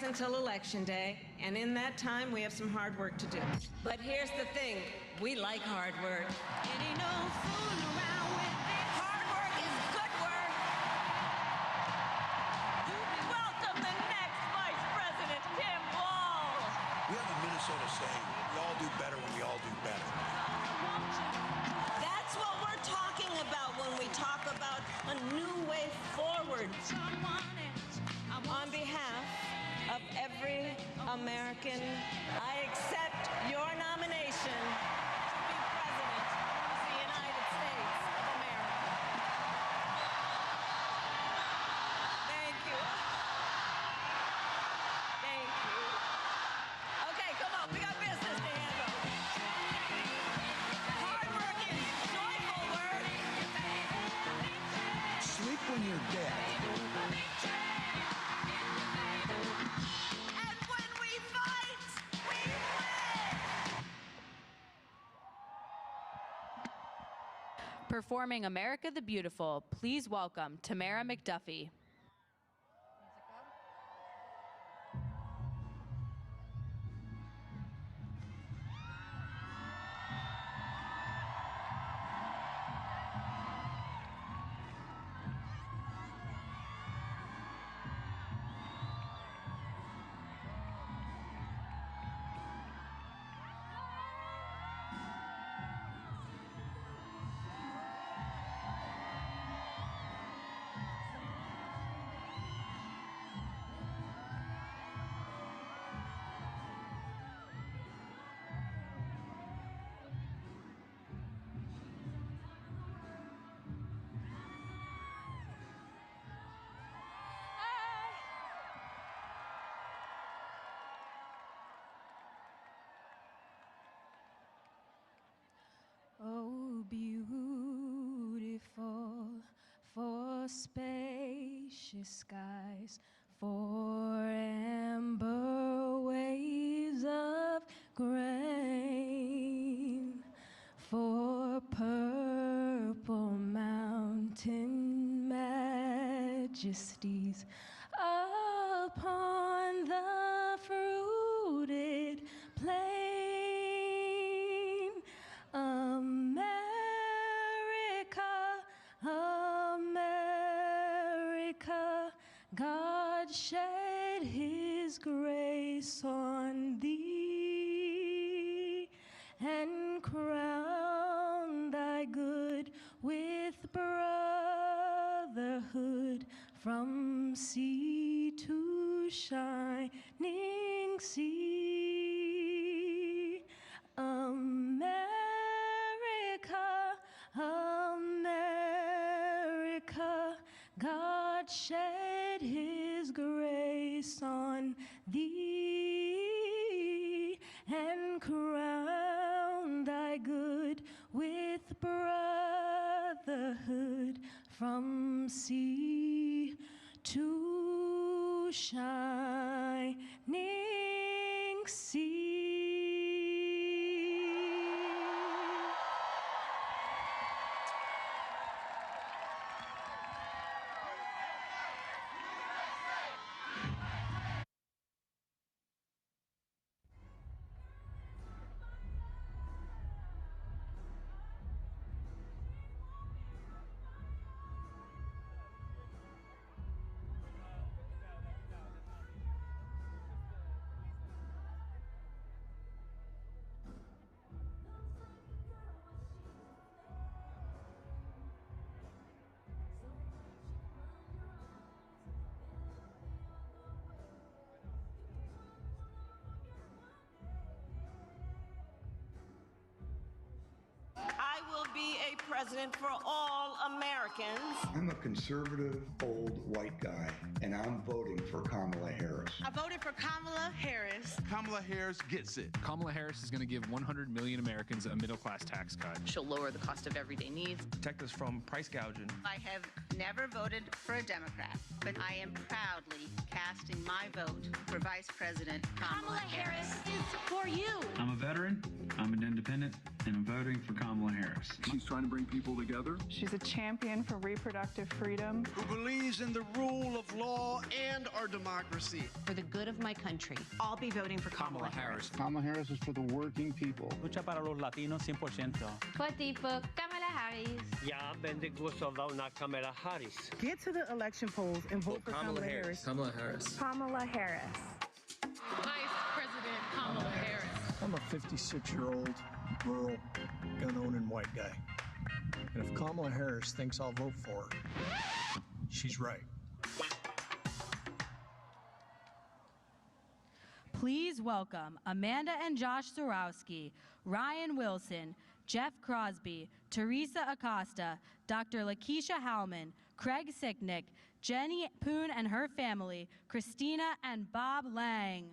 until Election Day, and in that time, we have some hard work to do. But here's the thing, we like hard work. It ain't no fooling around with this. Hard work is good work. Welcome the next Vice President, Tim Walz. We have a Minnesota saying, we all do better when we all do better. That's what we're talking about when we talk about a new way forward. On behalf of every American, I accept your nomination to be President of the United States of America. Thank you. Thank you. Okay, come on, we got business to handle. Hard work is joyful work. Sleep when you're dead. And when we fight, we win! Performing America the Beautiful, please welcome Tamara McDuffie. Oh, beautiful for spacious skies, for amber waves of grain, for purple mountain majesties upon the fruited plain. America, America, God shed his grace on thee and crown thy good with brotherhood from sea to shining sea. America, America, God shed his grace on thee and crown thy good with brotherhood from sea to shining sea. I will be a president for all Americans. I'm a conservative, old, white guy, and I'm voting for Kamala Harris. I voted for Kamala Harris. Kamala Harris gets it. Kamala Harris is going to give 100 million Americans a middle-class tax cut. She'll lower the cost of everyday needs. Protect us from price gouging. I have never voted for a Democrat, but I am proudly casting casting my vote for Vice President Kamala Harris. is for you. I'm a veteran, I'm an independent, and I'm voting for Kamala Harris. She's trying to bring people together. She's a champion for reproductive freedom. Who believes in the rule of law and our democracy. For the good of my country, I'll be voting for Kamala Harris. Kamala Harris is for the working people. Lucha para los latinos 100%. For tipo Kamala Harris. Ya bendigo soldado na Kamala Harris. Get to the election polls and vote for Kamala Harris. Kamala Harris. Kamala Harris. Vice President Kamala Harris. I'm a 56-year-old, rural, gun-owning white guy. And if Kamala Harris thinks I'll vote for her, she's right. Please welcome Amanda and Josh Zorowski, Ryan Wilson, Jeff Crosby, Teresa Acosta, Dr. Lakeisha Howman, Craig Sicknick, Jenny Poon and her family, Christina and Bob Lang.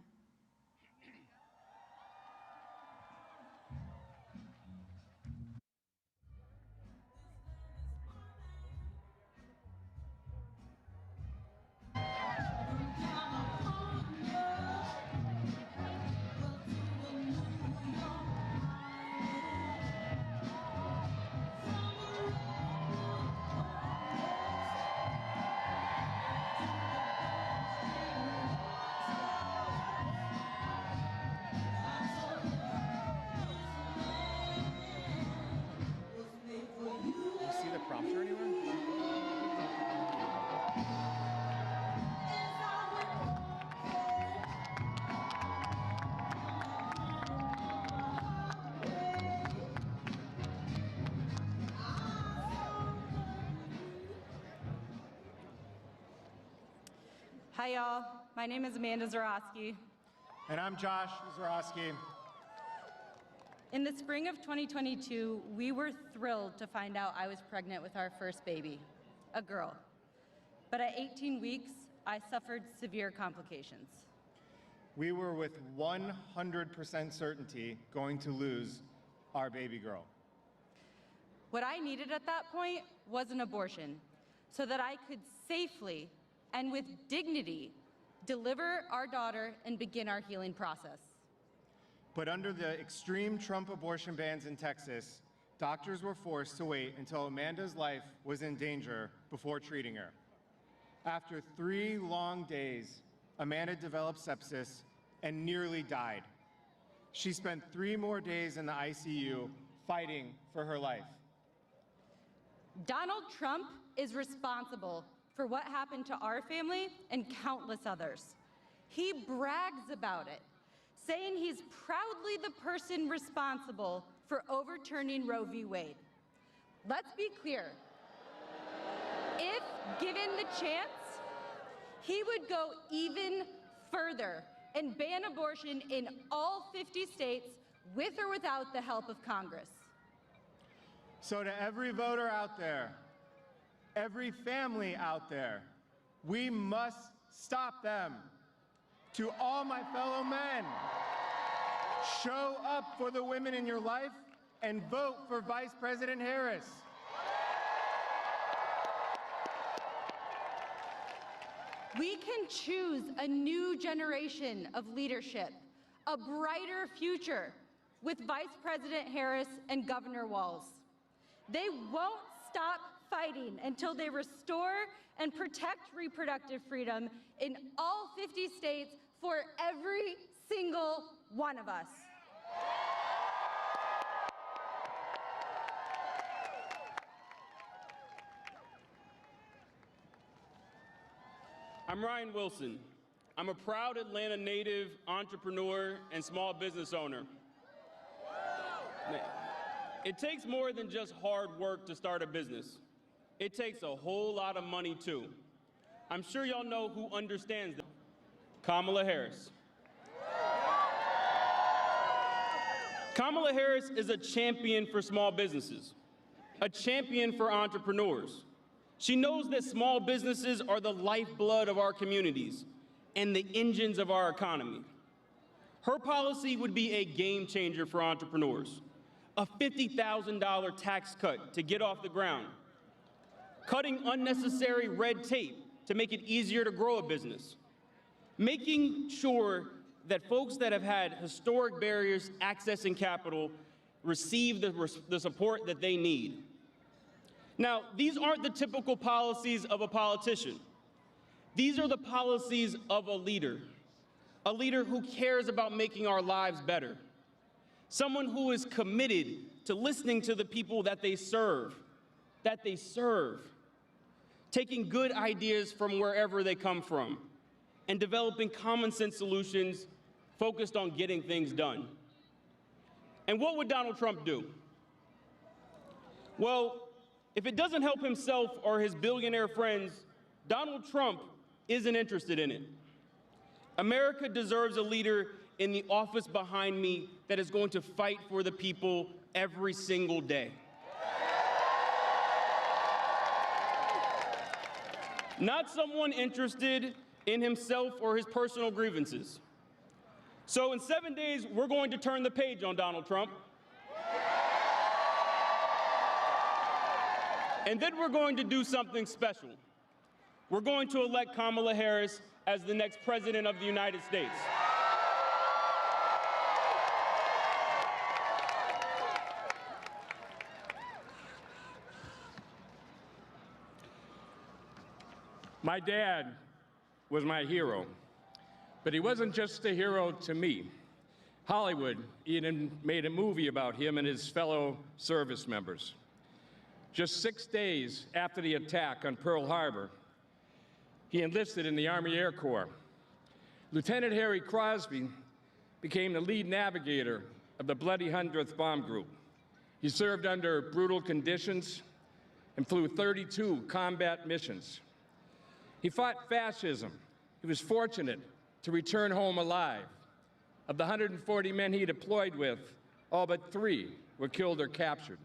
Hi, y'all. My name is Amanda Zorowski. And I'm Josh Zorowski. In the spring of 2022, we were thrilled to find out I was pregnant with our first baby, a girl. But at 18 weeks, I suffered severe complications. We were with 100% certainty going to lose our baby girl. What I needed at that point was an abortion so that I could safely and with dignity deliver our daughter and begin our healing process. But under the extreme Trump abortion bans in Texas, doctors were forced to wait until Amanda's life was in danger before treating her. After 3 long days, Amanda developed sepsis and nearly died. She spent 3 more days in the ICU fighting for her life. Donald Trump is responsible for what happened to our family and countless others. He brags about it, saying he's proudly the person responsible for overturning Roe v. Wade. Let's be clear. If given the chance, he would go even further and ban abortion in all 50 states with or without the help of Congress. So to every voter out there, every family out there, we must stop them. To all my fellow men, show up for the women in your life and vote for Vice President Harris. We can choose a new generation of leadership, a brighter future with Vice President Harris and Governor Walz. They won't stop fighting until they restore and protect reproductive freedom in all 50 states for every single one of us. I'm Ryan Wilson. I'm a proud Atlanta native, entrepreneur, and small business owner. It takes more than just hard work to start a business. It takes a whole lot of money, too. I'm sure y'all know who understands that. Kamala Harris. Kamala Harris is a champion for small businesses, a champion for entrepreneurs. She knows that small businesses are the lifeblood of our communities and the engines of our economy. Her policy would be a game changer for entrepreneurs. A $50,000 tax cut to get off the ground, cutting unnecessary red tape to make it easier to grow a business, making sure that folks that have had historic barriers accessing capital receive the support that they need. Now, these aren't the typical policies of a politician. These are the policies of a leader who cares about making our lives better, someone who is committed to listening to the people that they serve, taking good ideas from wherever they come from, and developing common sense solutions focused on getting things done. And what would Donald Trump do? Well, if it doesn't help himself or his billionaire friends, Donald Trump isn't interested in it. America deserves a leader in the office behind me that is going to fight for the people every single day. Not someone interested in himself or his personal grievances. So in 7 days, we're going to turn the page on Donald Trump. And then we're going to do something special. We're going to elect Kamala Harris as the next president of the United States. My dad was my hero, but he wasn't just a hero to me. Hollywood even made a movie about him and his fellow service members. Just 6 days after the attack on Pearl Harbor, he enlisted in the Army Air Corps. Lieutenant Harry Crosby became the lead navigator of the Bloody 100th Bomb Group. He served under brutal conditions and flew 32 combat missions. He fought fascism. He was fortunate to return home alive. Of the 140 men he deployed with, all but 3 were killed or captured.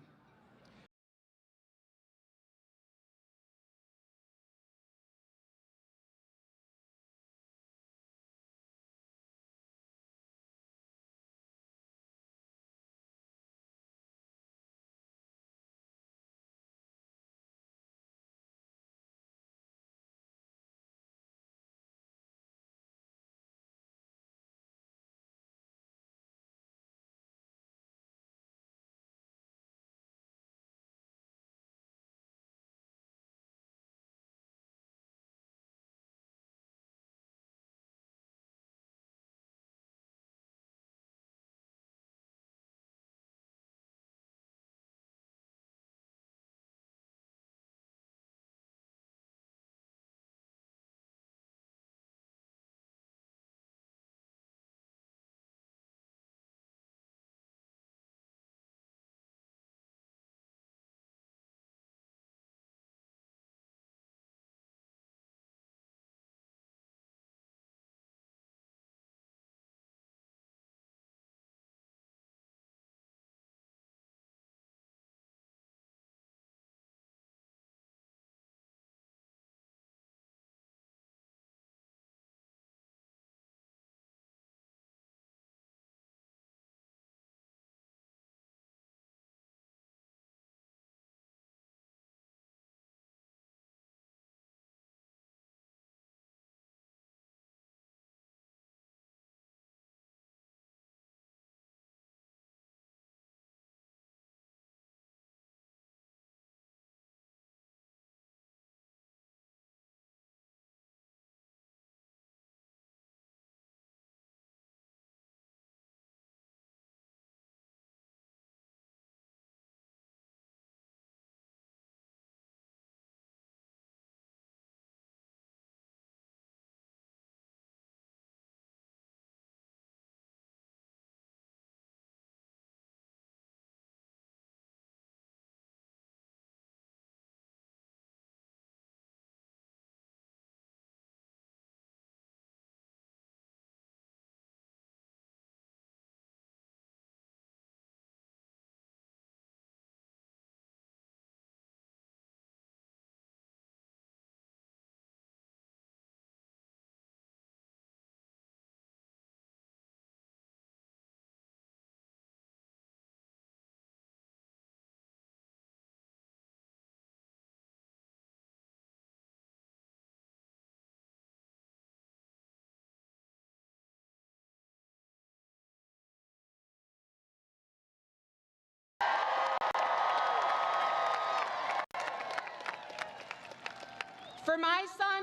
For my son,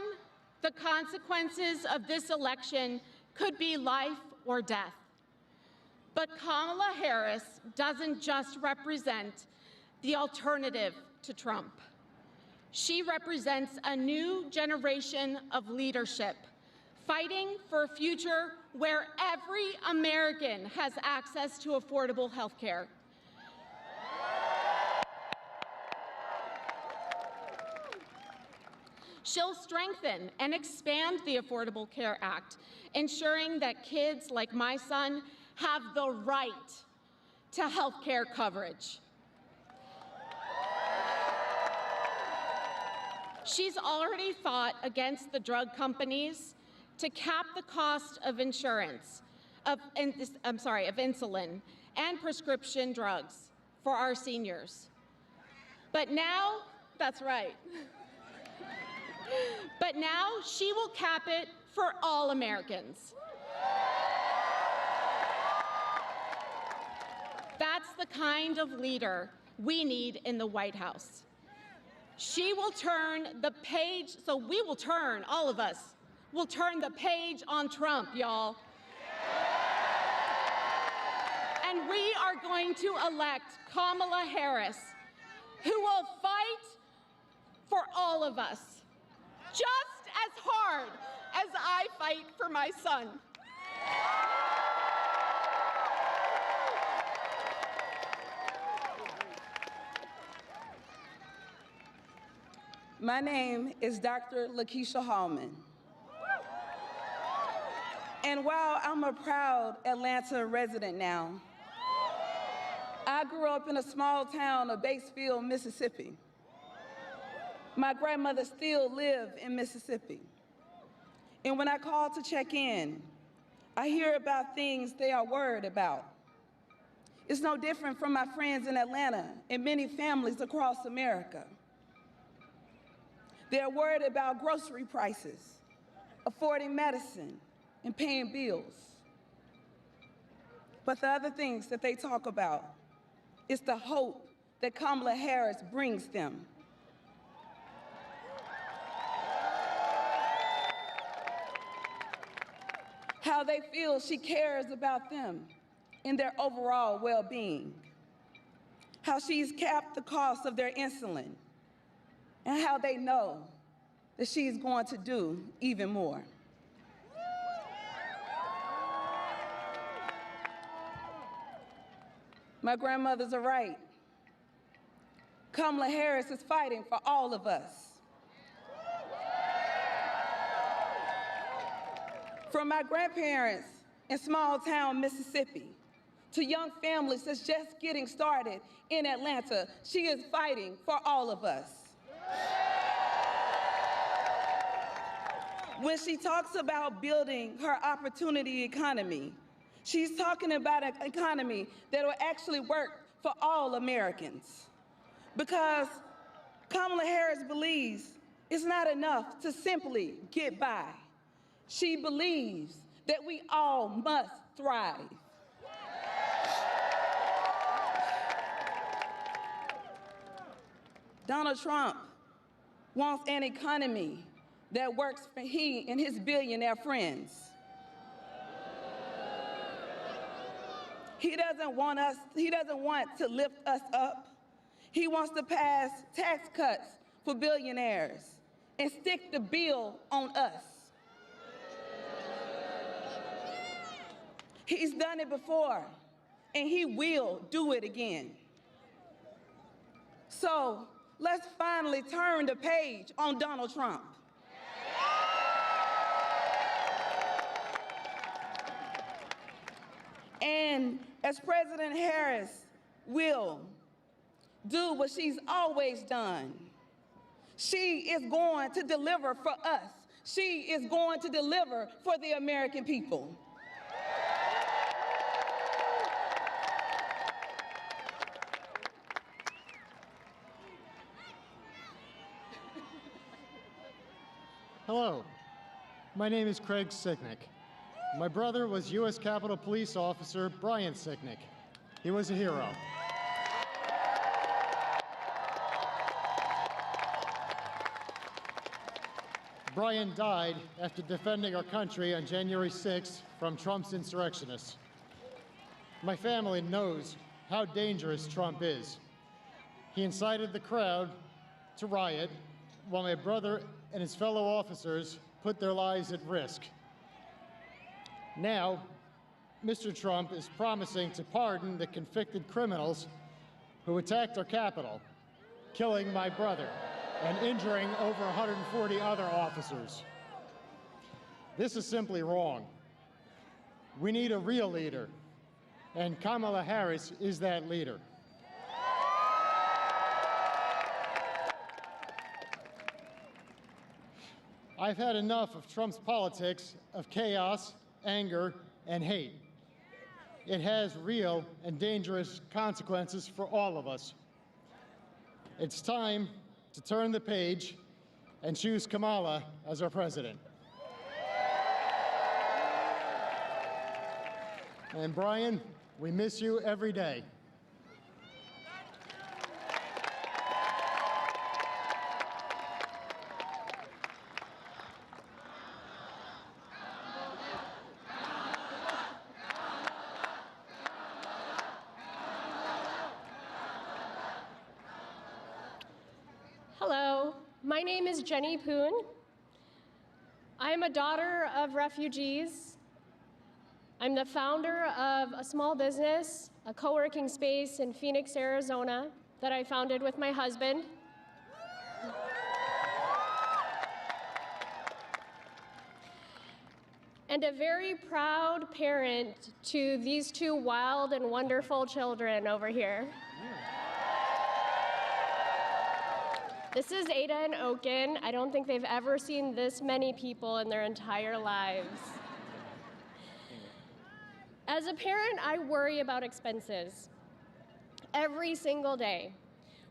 the consequences of this election could be life or death. But Kamala Harris doesn't just represent the alternative to Trump. She represents a new generation of leadership, fighting for a future where every American has access to affordable health care. She'll strengthen and expand the Affordable Care Act, ensuring that kids like my son have the right to health care coverage. She's already fought against the drug companies to cap the cost of insurance, of insulin and prescription drugs for our seniors. But now, that's right. But now she will cap it for all Americans. That's the kind of leader we need in the White House. She will turn the page, so we will turn, all of us, will turn the page on Trump, y'all. And we are going to elect Kamala Harris, who will fight for all of us, just as hard as I fight for my son. My name is Dr. Lakeisha Hallman. And while I'm a proud Atlanta resident now, I grew up in a small town of Batesville, Mississippi. My grandmother still lived in Mississippi. And when I call to check in, I hear about things they are worried about. It's no different from my friends in Atlanta and many families across America. They're worried about grocery prices, affording medicine, and paying bills. But the other things that they talk about is the hope that Kamala Harris brings them. How they feel she cares about them and their overall well-being. How she's capped the cost of their insulin, and how they know that she's going to do even more. My grandmothers are right. Kamala Harris is fighting for all of us. From my grandparents in small town Mississippi to young families that's just getting started in Atlanta, she is fighting for all of us. When she talks about building her opportunity economy, she's talking about an economy that will actually work for all Americans. Because Kamala Harris believes it's not enough to simply get by. She believes that we all must thrive. Donald Trump wants an economy that works for he and his billionaire friends. He doesn't want to lift us up. He wants to pass tax cuts for billionaires and stick the bill on us. He's done it before, and he will do it again. So let's finally turn the page on Donald Trump. And as President Harris will do what she's always done, she is going to deliver for us. She is going to deliver for the American people. Hello, my name is Craig Sicknick. My brother was U.S. Capitol Police Officer Brian Sicknick. He was a hero. Brian died after defending our country on January 6th from Trump's insurrectionists. My family knows how dangerous Trump is. He incited the crowd to riot while my brother and his fellow officers put their lives at risk. Now, Mr. Trump is promising to pardon the convicted criminals who attacked our Capitol, killing my brother and injuring over 140 other officers. This is simply wrong. We need a real leader, and Kamala Harris is that leader. I've had enough of Trump's politics of chaos, anger, and hate. It has real and dangerous consequences for all of us. It's time to turn the page and choose Kamala as our president. And Brian, we miss you every day. Hello, my name is Jenny Poon. I am a daughter of refugees. I'm the founder of a small business, a co-working space in Phoenix, Arizona, that I founded with my husband. And a very proud parent to these two wild and wonderful children over here. This is Ada and Oaken. I don't think they've ever seen this many people in their entire lives. As a parent, I worry about expenses every single day.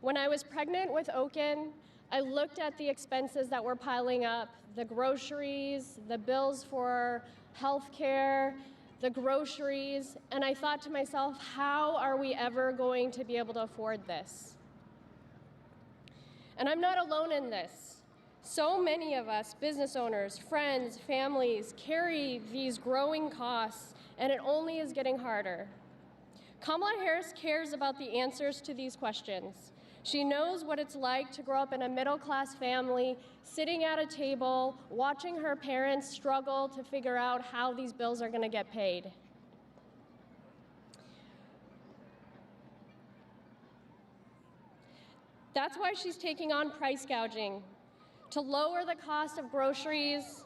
When I was pregnant with Oaken, I looked at the expenses that were piling up, the groceries, the bills for health care, the groceries, and I thought to myself, how are we ever going to be able to afford this? And I'm not alone in this. So many of us, business owners, friends, families, carry these growing costs, and it only is getting harder. Kamala Harris cares about the answers to these questions. She knows what it's like to grow up in a middle-class family, sitting at a table, watching her parents struggle to figure out how these bills are going to get paid. That's why she's taking on price gouging, to lower the cost of groceries,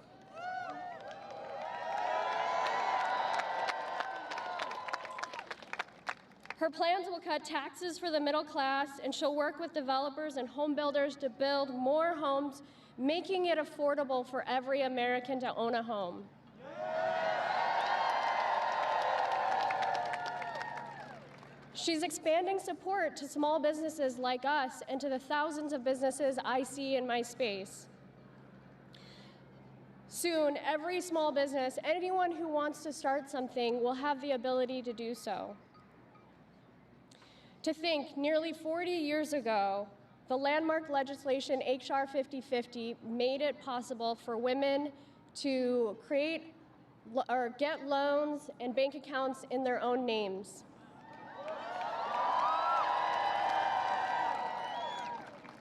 her plans will cut taxes for the middle class, and she'll work with developers and home builders to build more homes, making it affordable for every American to own a home. She's expanding support to small businesses like us and to the thousands of businesses I see in my space. Soon, every small business, anyone who wants to start something, will have the ability to do so. To think, nearly 40 years ago, the landmark legislation, HR 5050, made it possible for women to create or get loans and bank accounts in their own names.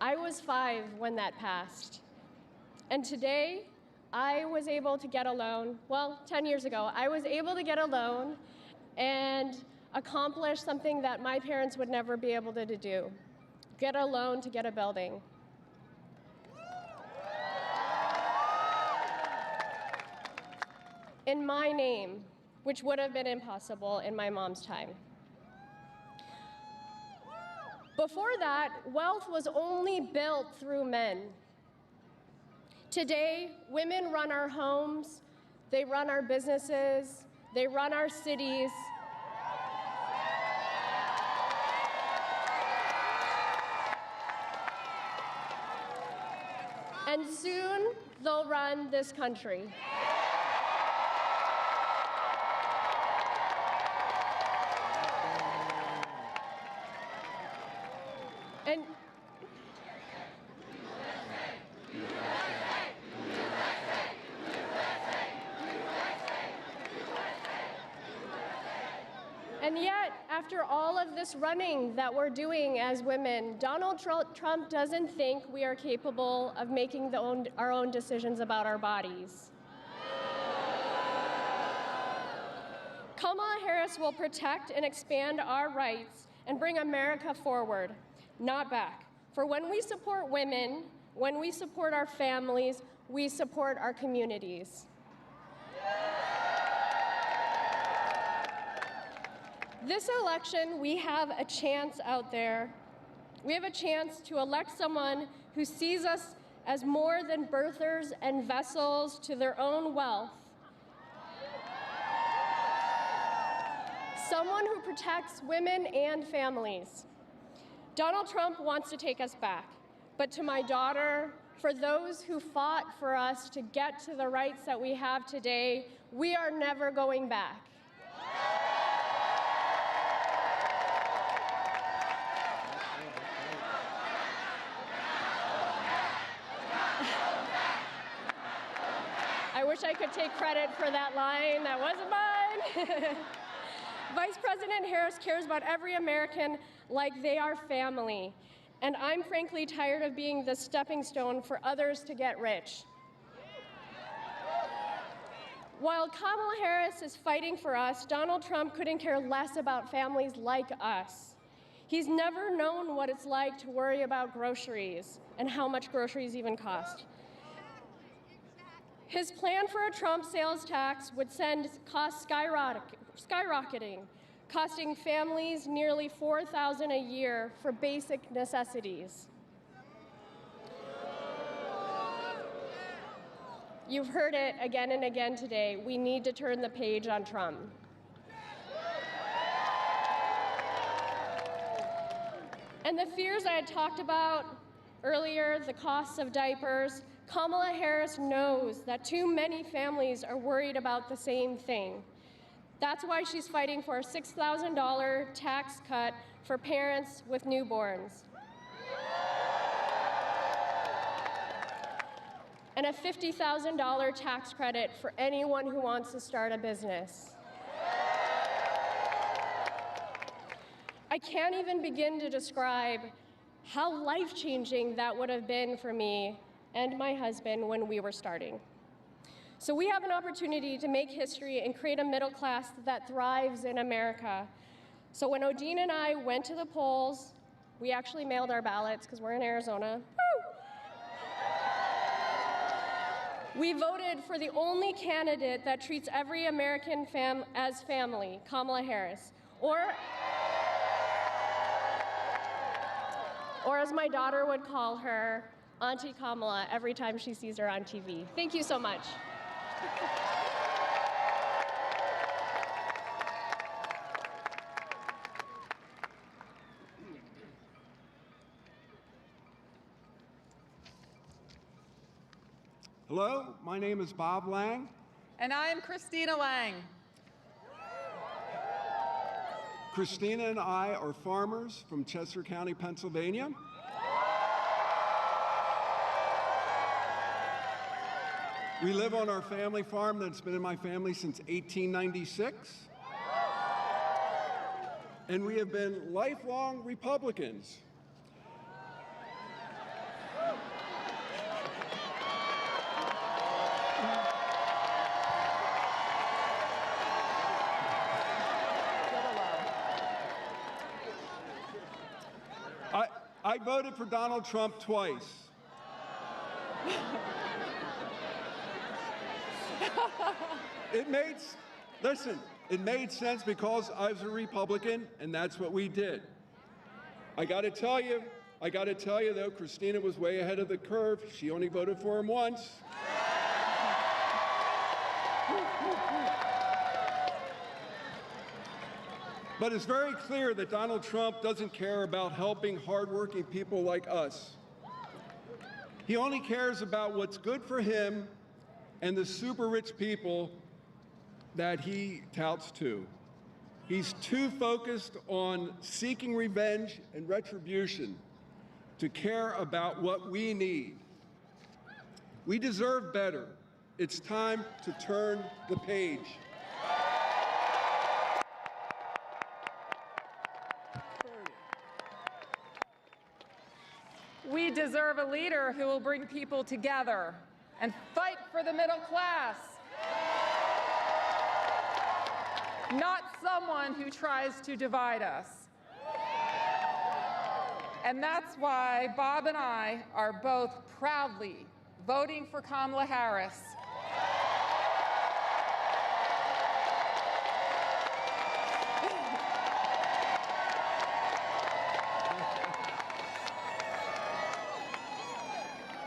I was 5 when that passed. And today, I was able to get a loan. Well, 10 years ago, I was able to get a loan and accomplish something that my parents would never be able to do. Get a loan to get a building. In my name, which would have been impossible in my mom's time. Before that, wealth was only built through men. Today, women run our homes, they run our businesses, they run our cities. And soon, they'll run this country. And And yet, after all of this running that we're doing as women, Donald Trump doesn't think we are capable of making our own decisions about our bodies. Kamala Harris will protect and expand our rights and bring America forward, not back. For when we support women, when we support our families, we support our communities. This election, we have a chance out there. We have a chance to elect someone who sees us as more than birthers and vessels to their own wealth. Someone who protects women and families. Donald Trump wants to take us back, but to my daughter, for those who fought for us to get to the rights that we have today, we are never going back. I wish I could take credit for that line. That wasn't mine. Vice President Harris cares about every American like they are family. And I'm frankly tired of being the stepping stone for others to get rich. While Kamala Harris is fighting for us, Donald Trump couldn't care less about families like us. He's never known what it's like to worry about groceries and how much groceries even cost. His plan for a Trump sales tax would send costs skyrocketing, costing families nearly $4,000 a year for basic necessities. You've heard it again and again today. We need to turn the page on Trump. And the fears I had talked about earlier, the costs of diapers, Kamala Harris knows that too many families are worried about the same thing. That's why she's fighting for a $6,000 tax cut for parents with newborns. And a $50,000 tax credit for anyone who wants to start a business. I can't even begin to describe how life-changing that would have been for me and my husband when we were starting. So we have an opportunity to make history and create a middle class that thrives in America. So when Odine and I went to the polls, we actually mailed our ballots because we're in Arizona. Woo! We voted for the only candidate that treats every American as family, Kamala Harris. Or as my daughter would call her, Auntie Kamala, every time she sees her on TV. Thank you so much. Hello, my name is Bob Lang. And I am Christina Lang. Christina and I are farmers from Chester County, Pennsylvania. We live on our family farm that's been in my family since 1896. And we have been lifelong Republicans. I voted for Donald Trump twice. It made sense because I was a Republican, and that's what we did. I gotta tell you though, Christina was way ahead of the curve. She only voted for him once. But it's very clear that Donald Trump doesn't care about helping hardworking people like us. He only cares about what's good for him and the super rich people that he touts to. He's too focused on seeking revenge and retribution to care about what we need. We deserve better. It's time to turn the page. deserve a leader who will bring people together and fight for the middle class, not someone who tries to divide us. And that's why Bob and I are both proudly voting for Kamala Harris.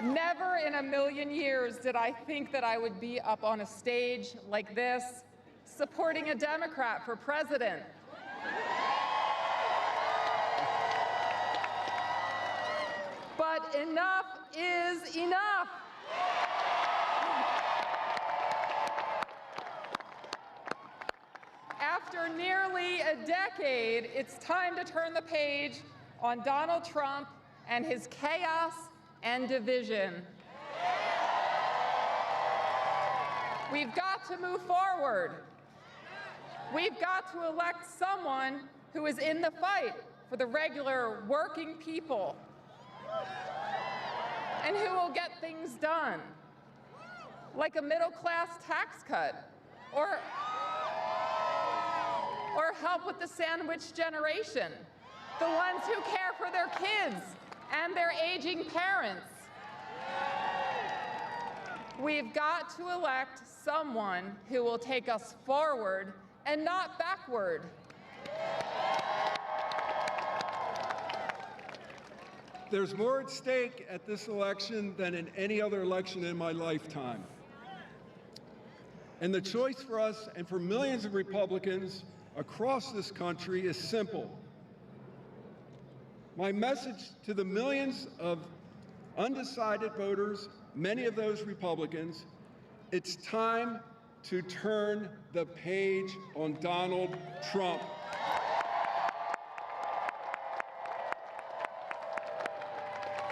Never in a million years did I think that I would be up on a stage like this, supporting a Democrat for president. But enough is enough. After nearly a decade, it's time to turn the page on Donald Trump and his chaos and division. We've got to move forward. We've got to elect someone who is in the fight for the regular working people and who will get things done, like a middle-class tax cut or help with the sandwich generation, the ones who care for their kids and their aging parents. We've got to elect someone who will take us forward and not backward. There's more at stake at this election than in any other election in my lifetime. And the choice for us and for millions of Republicans across this country is simple. My message to the millions of undecided voters, many of those Republicans, it's time to turn the page on Donald Trump.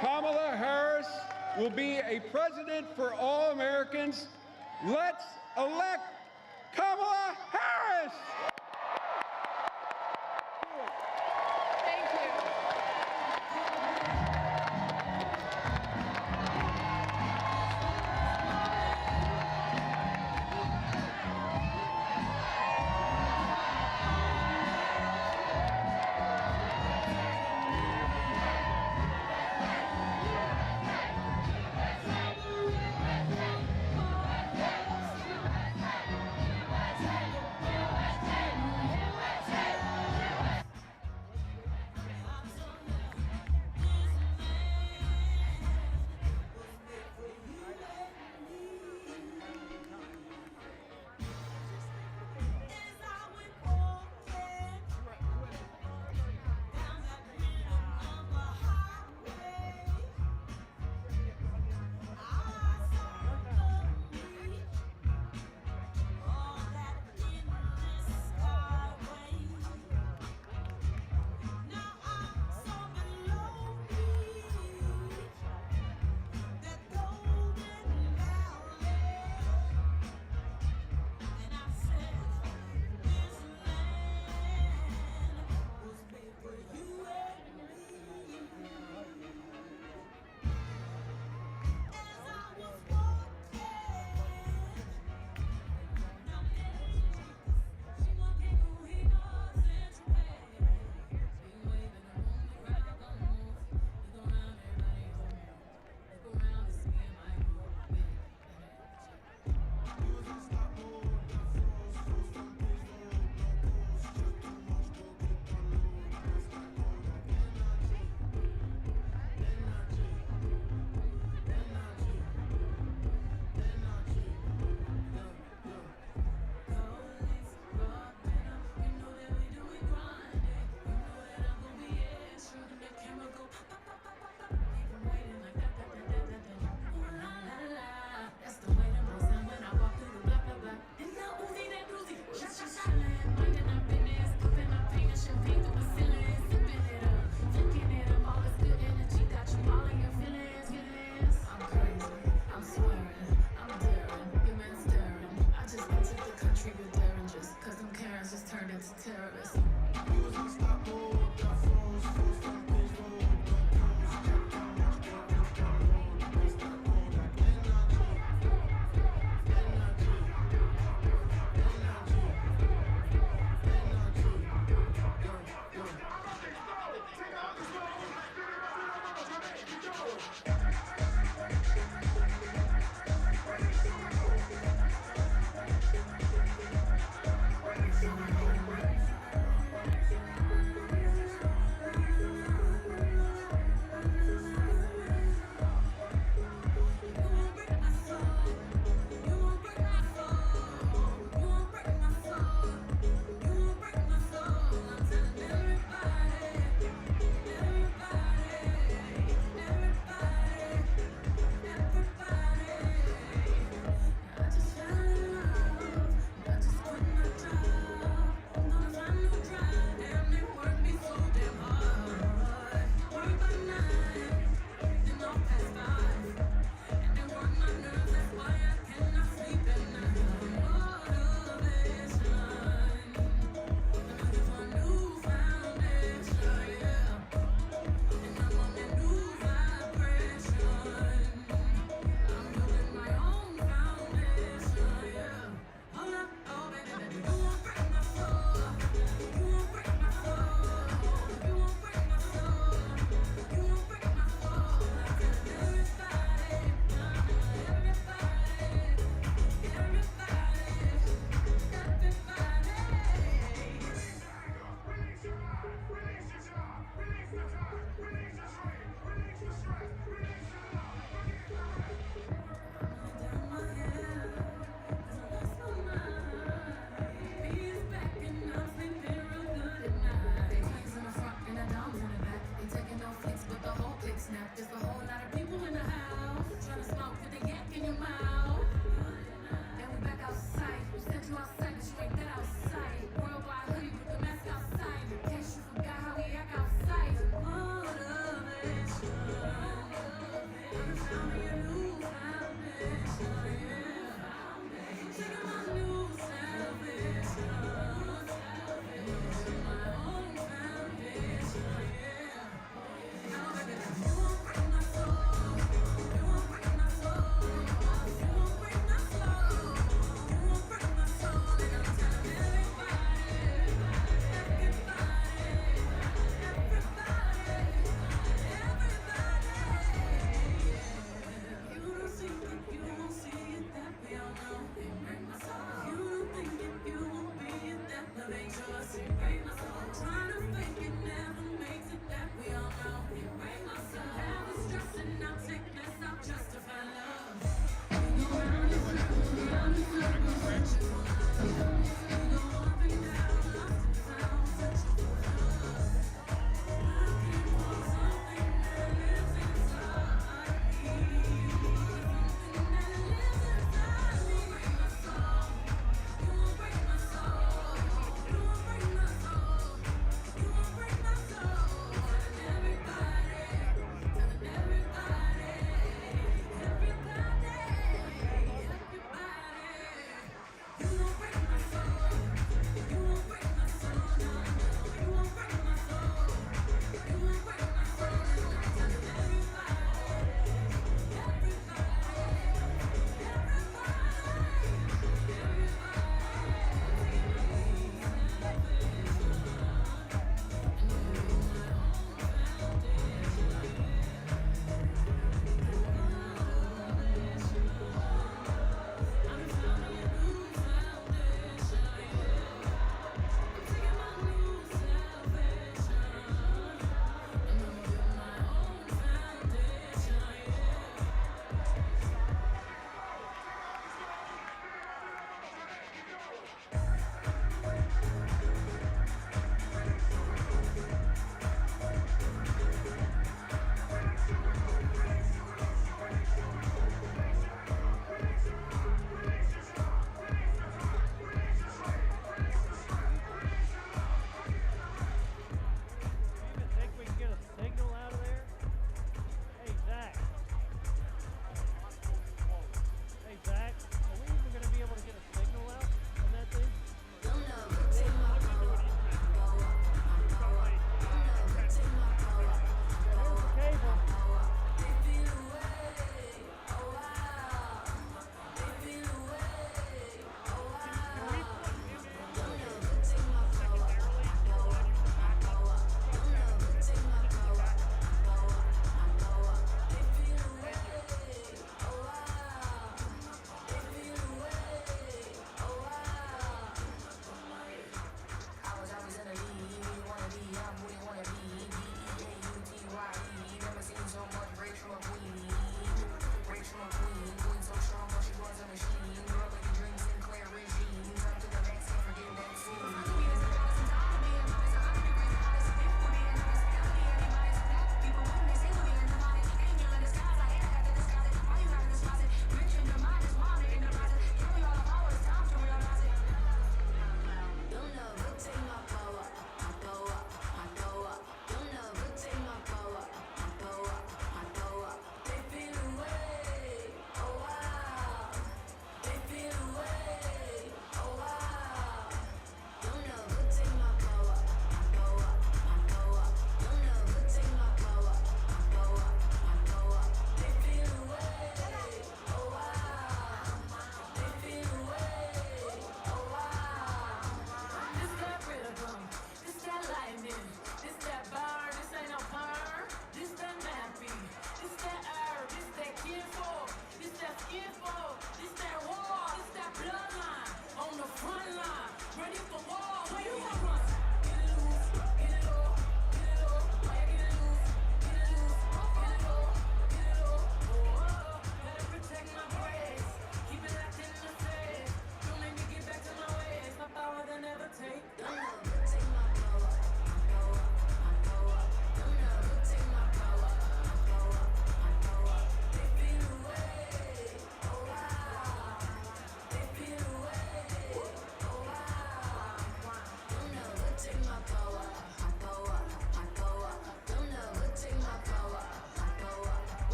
Kamala Harris will be a president for all Americans. Let's elect Kamala Harris!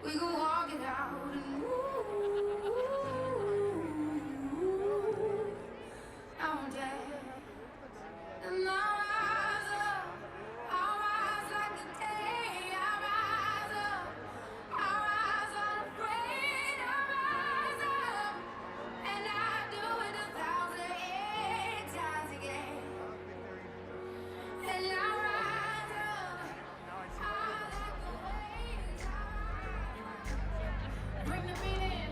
We can walk it out and I'm dead. And I rise up, I rise like the day. I rise up, I rise unafraid. I rise up, and I do it 1,008 times again. And I rise up, I like the way. Bring the beat in.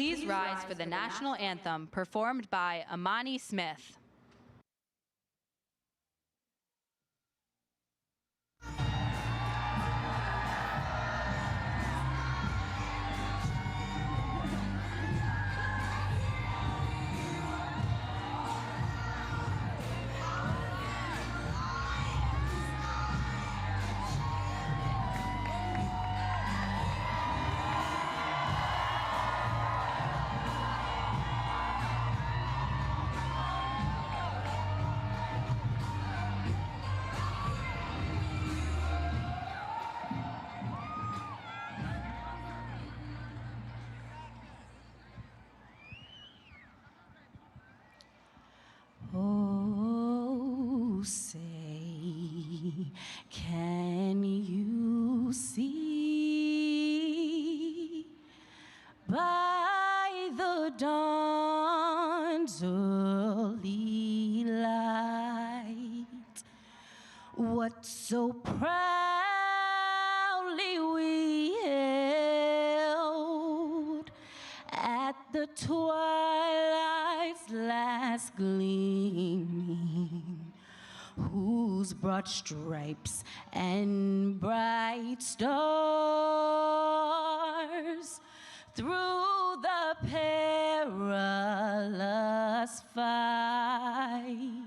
Please rise for the national anthem performed by Amani Smith. Oh, say, can you see by the dawn's early light what so proudly we held at the twilight's last gleaming, whose broad stripes and bright stars through the perilous fight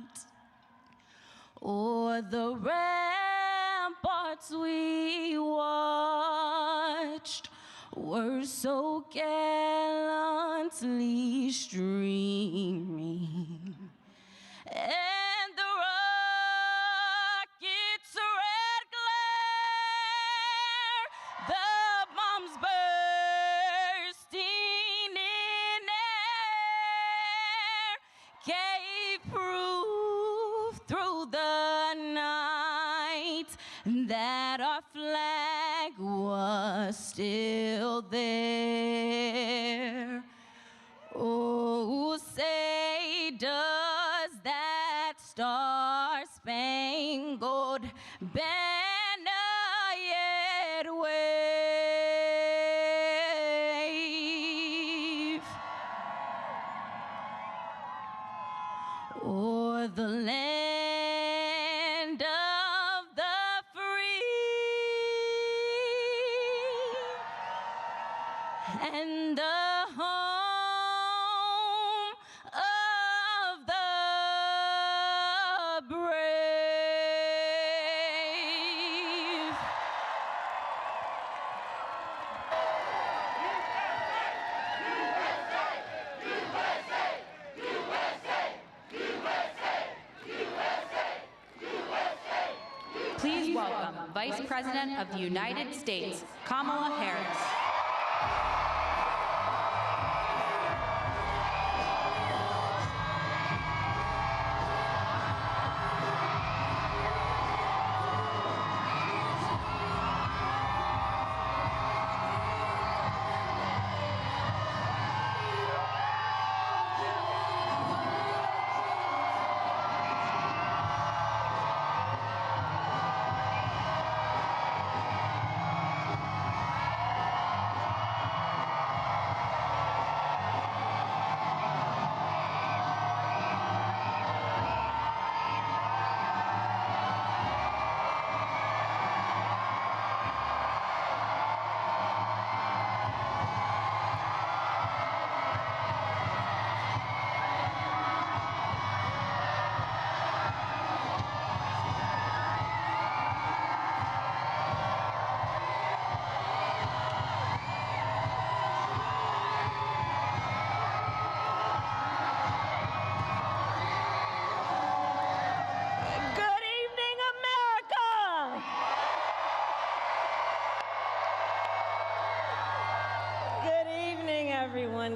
o'er the ramparts we watched were so gallantly streaming, and the rocket's red glare, the bombs bursting in air, gave proof through the night that our flag was still there. Oh, say, does that star-spangled banner yet wave o'er the land of the free and the home of the brave? Please welcome Vice President of the United States, Kamala Harris.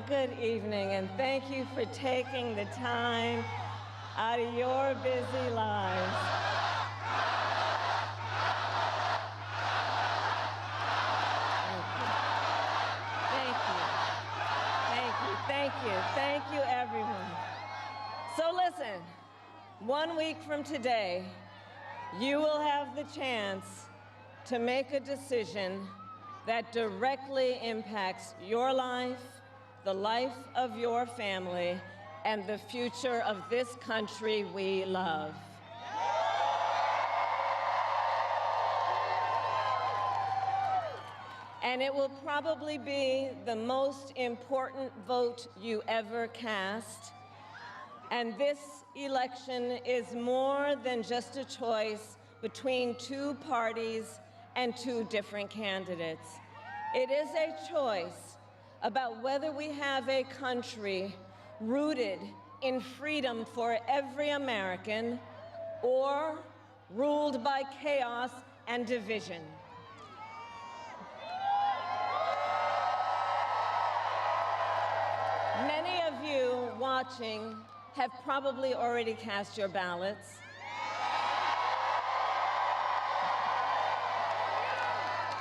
Good evening, and thank you for taking the time out of your busy lives. Thank you, everyone. So listen, 1 week from today, you will have the chance to make a decision that directly impacts your life, the life of your family, and the future of this country we love. And it will probably be the most important vote you ever cast. And this election is more than just a choice between two parties and two different candidates. It is a choice about whether we have a country rooted in freedom for every American or ruled by chaos and division. Many of you watching have probably already cast your ballots.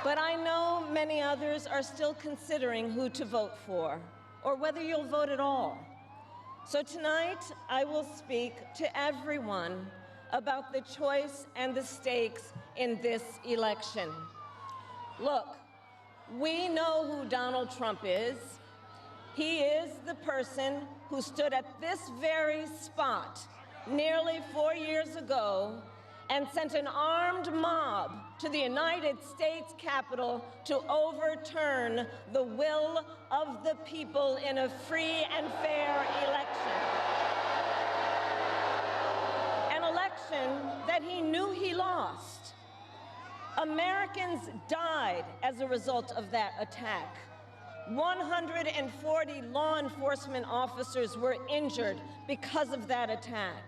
But I know many others are still considering who to vote for, or whether you'll vote at all. So tonight, I will speak to everyone about the choice and the stakes in this election. Look, we know who Donald Trump is. He is the person who stood at this very spot nearly 4 years ago and sent an armed mob to the United States Capitol to overturn the will of the people in a free and fair election. An election that he knew he lost. Americans died as a result of that attack. 140 law enforcement officers were injured because of that attack.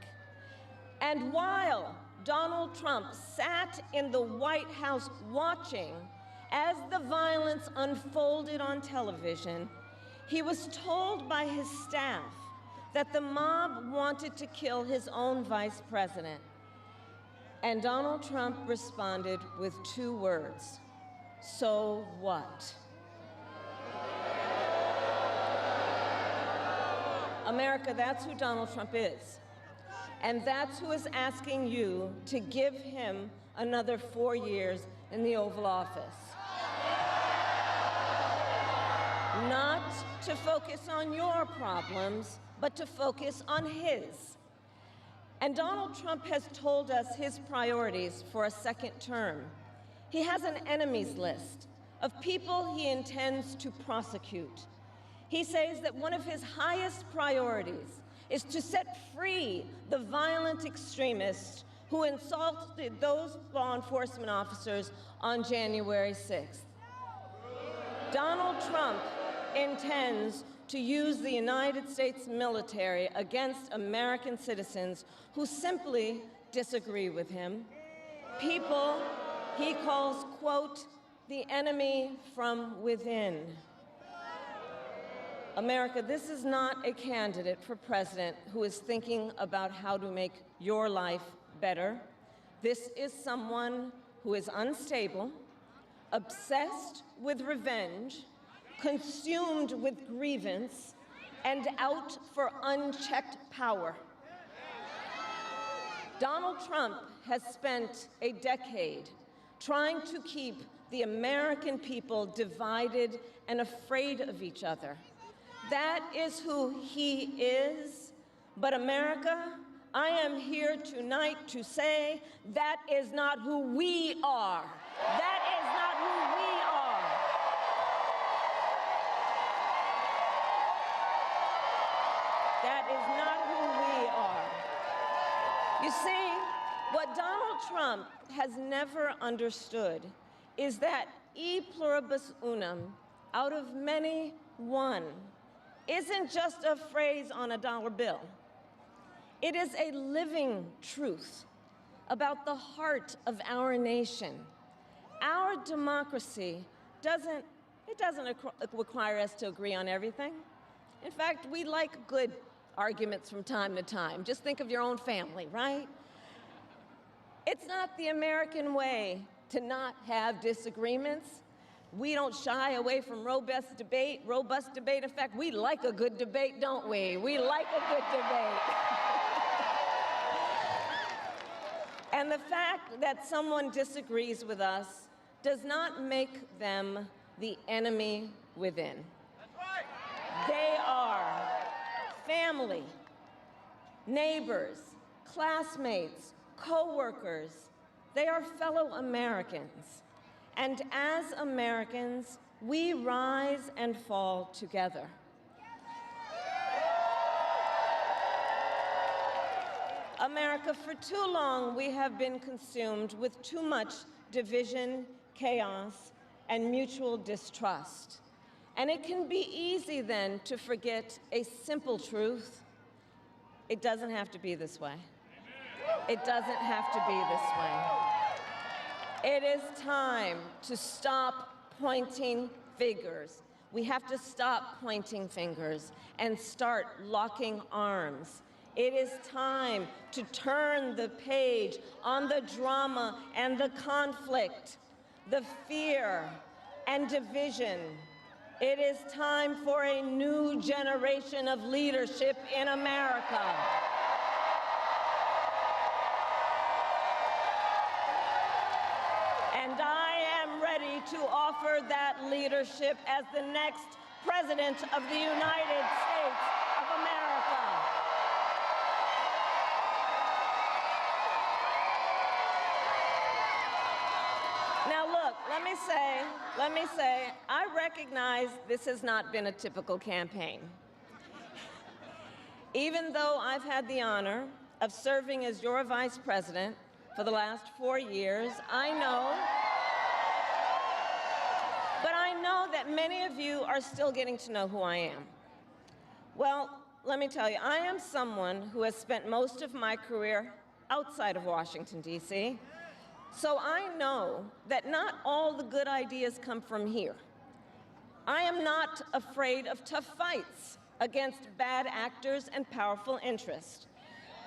And while Donald Trump sat in the White House watching as the violence unfolded on television, he was told by his staff that the mob wanted to kill his own vice president. And Donald Trump responded with 2 words: "So what?" America, that's who Donald Trump is. And that's who is asking you to give him another 4 years in the Oval Office. Not to focus on your problems, but to focus on his. And Donald Trump has told us his priorities for a second term. He has an enemies list of people he intends to prosecute. He says that one of his highest priorities is to set free the violent extremists who insulted those law enforcement officers on January 6th. Donald Trump intends to use the United States military against American citizens who simply disagree with him. People he calls, quote, the enemy from within. America, this is not a candidate for president who is thinking about how to make your life better. This is someone who is unstable, obsessed with revenge, consumed with grievance, and out for unchecked power. Donald Trump has spent a decade trying to keep the American people divided and afraid of each other. That is who he is. But America, I am here tonight to say that is not who we are. That is not who we are. That is not who we are. You see, what Donald Trump has never understood is that e pluribus unum, out of many, one, isn't just a phrase on a dollar bill. It is a living truth about the heart of our nation. Our democracy doesn't require us to agree on everything. In fact, we like good arguments from time to time. Just think of your own family, right? It's not the American way to not have disagreements. We don't shy away from robust debate. In fact, we like a good debate, don't we? We like a good debate. And the fact that someone disagrees with us does not make them the enemy within. That's right. They are family, neighbors, classmates, co-workers. They are fellow Americans. And as Americans, we rise and fall together. America, for too long, we have been consumed with too much division, chaos, and mutual distrust. And it can be easy then to forget a simple truth. It doesn't have to be this way. It doesn't have to be this way. It is time to stop pointing fingers. We have to stop pointing fingers and start locking arms. It is time to turn the page on the drama and the conflict, the fear and division. It is time for a new generation of leadership in America. And I am ready to offer that leadership as the next President of the United States of America. Now look, let me say, I recognize this has not been a typical campaign. Even though I've had the honor of serving as your vice president for the last 4 years, I know that many of you are still getting to know who I am. Well, let me tell you, I am someone who has spent most of my career outside of Washington, D.C., so I know that not all the good ideas come from here. I am not afraid of tough fights against bad actors and powerful interests,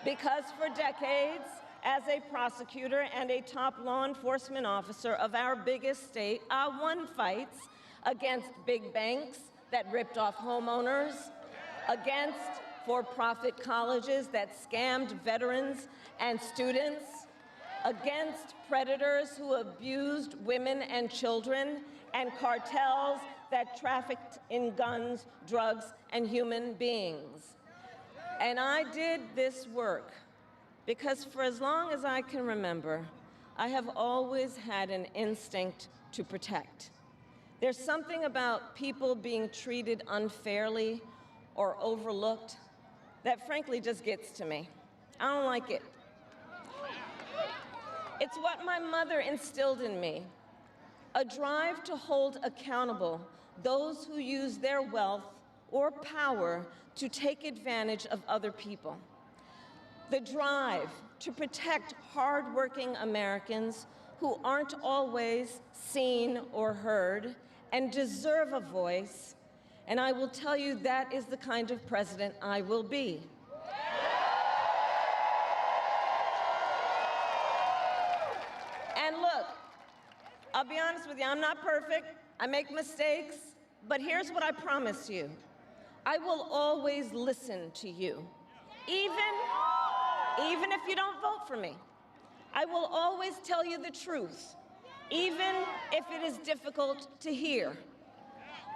because for decades, as a prosecutor and a top law enforcement officer of our biggest state, I won fights against big banks that ripped off homeowners, against for-profit colleges that scammed veterans and students, against predators who abused women and children, and cartels that trafficked in guns, drugs, and human beings. And I did this work because for as long as I can remember, I have always had an instinct to protect. There's something about people being treated unfairly or overlooked that frankly just gets to me. I don't like it. It's what my mother instilled in me, a drive to hold accountable those who use their wealth or power to take advantage of other people. The drive to protect hardworking Americans who aren't always seen or heard and deserve a voice, and I will tell you that is the kind of president I will be. And look, I'll be honest with you, I'm not perfect, I make mistakes, but here's what I promise you. I will always listen to you, even if you don't vote for me. I will always tell you the truth, even if it is difficult to hear.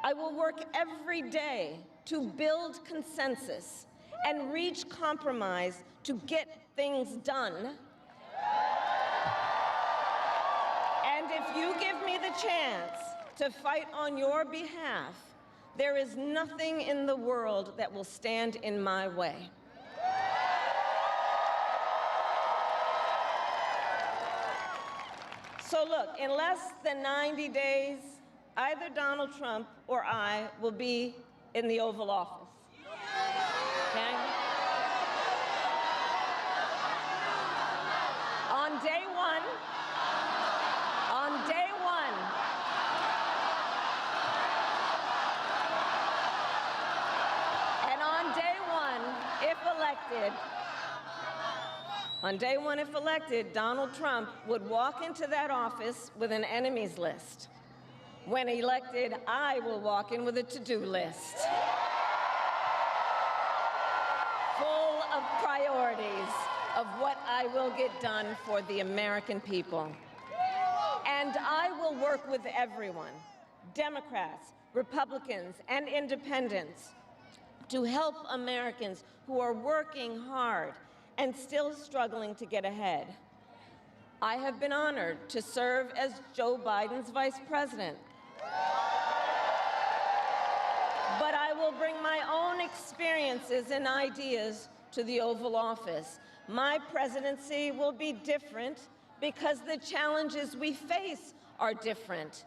I will work every day to build consensus and reach compromise to get things done. And if you give me the chance to fight on your behalf, there is nothing in the world that will stand in my way. So look, in less than 90 days, either Donald Trump or I will be in the Oval Office. Okay? On day one, and on day one, if elected, Donald Trump would walk into that office with an enemies list. When elected, I will walk in with a to-do list full of priorities of what I will get done for the American people. And I will work with everyone, Democrats, Republicans, and independents, to help Americans who are working hard and still struggling to get ahead. I have been honored to serve as Joe Biden's vice president. But I will bring my own experiences and ideas to the Oval Office. My presidency will be different because the challenges we face are different.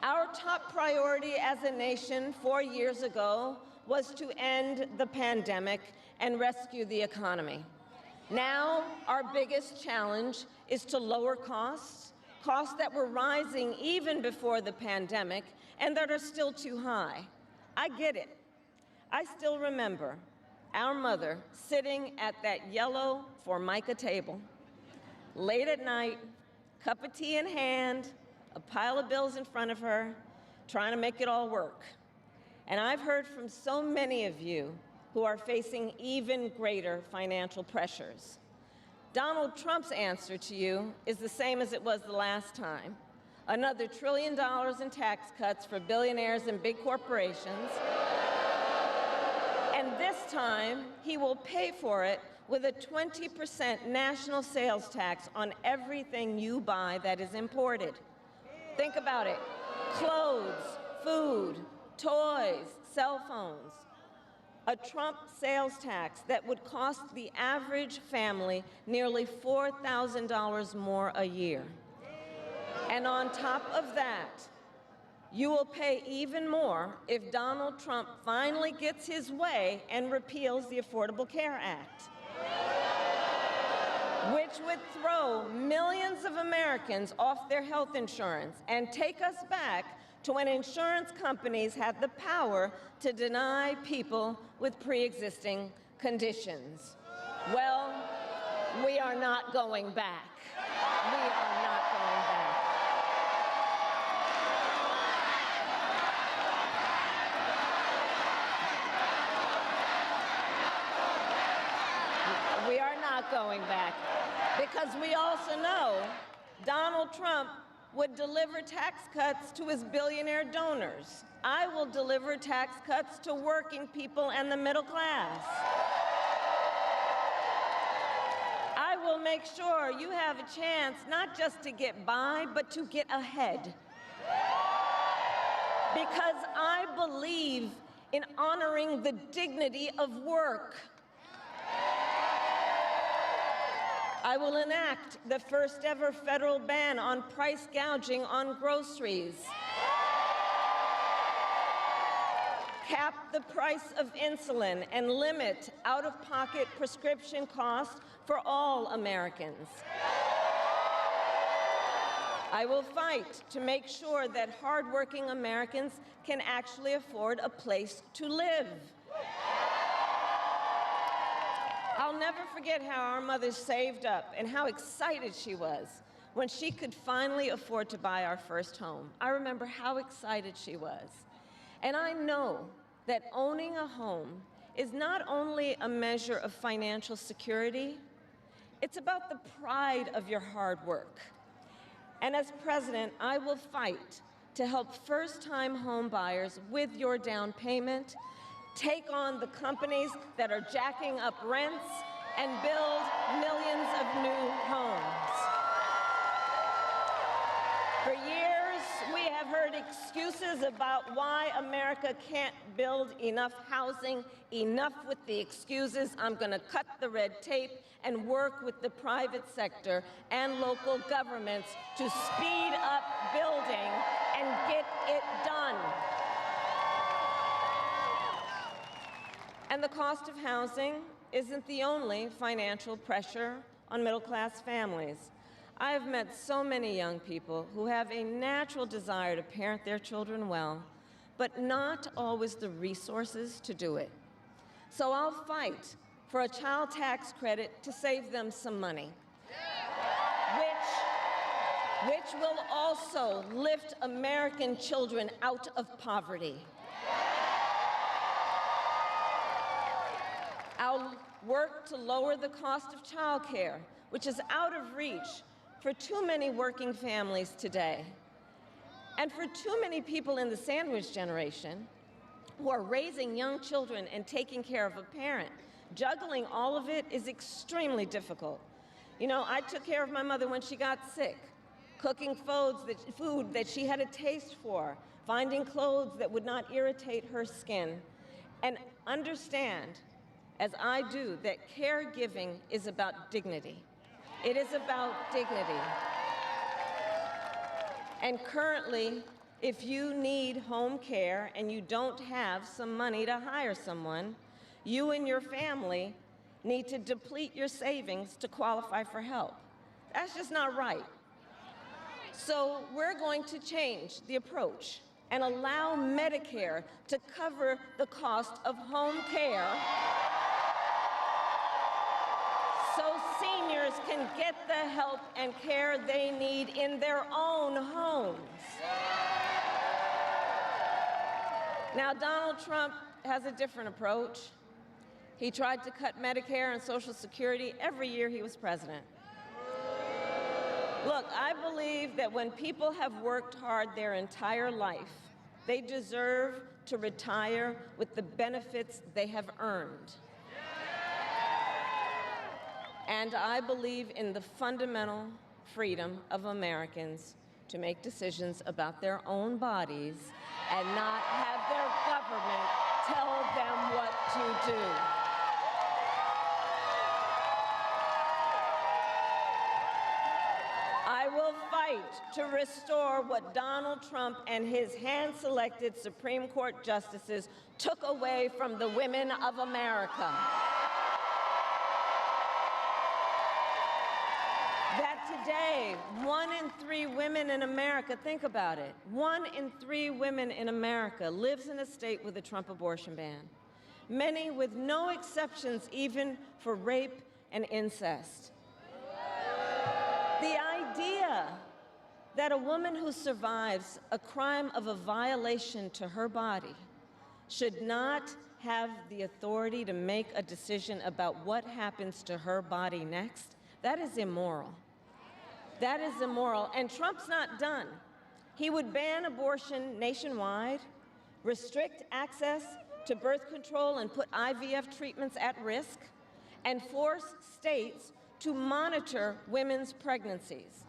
Our top priority as a nation 4 years ago was to end the pandemic and rescue the economy. Now, our biggest challenge is to lower costs that were rising even before the pandemic and that are still too high. I get it. I still remember our mother sitting at that yellow Formica table, late at night, cup of tea in hand, a pile of bills in front of her, trying to make it all work. And I've heard from so many of you who are facing even greater financial pressures. Donald Trump's answer to you is the same as it was the last time. Another $1 trillion in tax cuts for billionaires and big corporations. And this time, he will pay for it with a 20% national sales tax on everything you buy that is imported. Think about it. Clothes, food, toys, cell phones. A Trump sales tax that would cost the average family nearly $4,000 more a year. And on top of that, you will pay even more if Donald Trump finally gets his way and repeals the Affordable Care Act, which would throw millions of Americans off their health insurance and take us back to when insurance companies had the power to deny people with pre-existing conditions. Well, we are not going back. We are not going back. We are not going back, because we also know Donald Trump would deliver tax cuts to his billionaire donors. I will deliver tax cuts to working people and the middle class. I will make sure you have a chance not just to get by, but to get ahead. Because I believe in honoring the dignity of work. I will enact the first ever federal ban on price gouging on groceries. Cap the price of insulin and limit out-of-pocket prescription costs for all Americans. I will fight to make sure that hardworking Americans can actually afford a place to live. I'll never forget how our mother saved up and how excited she was when she could finally afford to buy our first home. I remember how excited she was. And I know that owning a home is not only a measure of financial security, it's about the pride of your hard work. And as president, I will fight to help first-time home buyers with your down payment, take on the companies that are jacking up rents, and build millions of new homes. For years, we have heard excuses about why America can't build enough housing. Enough with the excuses. I'm going to cut the red tape and work with the private sector and local governments to speed up building and get it done. And the cost of housing isn't the only financial pressure on middle-class families. I have met so many young people who have a natural desire to parent their children well, but not always the resources to do it. So I'll fight for a child tax credit to save them some money, which will also lift American children out of poverty. I'll work to lower the cost of childcare, which is out of reach for too many working families today. And for too many people in the sandwich generation, who are raising young children and taking care of a parent. Juggling all of it is extremely difficult. You know, I took care of my mother when she got sick, cooking food that she had a taste for, finding clothes that would not irritate her skin, and understand, as I do, that caregiving is about dignity. It is about dignity. And currently, if you need home care and you don't have some money to hire someone, you and your family need to deplete your savings to qualify for help. That's just not right. So we're going to change the approach and allow Medicare to cover the cost of home care so seniors can get the help and care they need in their own homes. Now, Donald Trump has a different approach. He tried to cut Medicare and Social Security every year he was president. Look, I believe that when people have worked hard their entire life, they deserve to retire with the benefits they have earned. And I believe in the fundamental freedom of Americans to make decisions about their own bodies and not have their government tell them what to do. I will fight to restore what Donald Trump and his hand-selected Supreme Court justices took away from the women of America. That today, 1 in 3 women in America, think about it, 1 in 3 women in America lives in a state with a Trump abortion ban, many with no exceptions even for rape and incest. The idea that a woman who survives a crime of a violation to her body should not have the authority to make a decision about what happens to her body next, that is immoral. That is immoral, and Trump's not done. He would ban abortion nationwide, restrict access to birth control and put IVF treatments at risk, and force states to monitor women's pregnancies.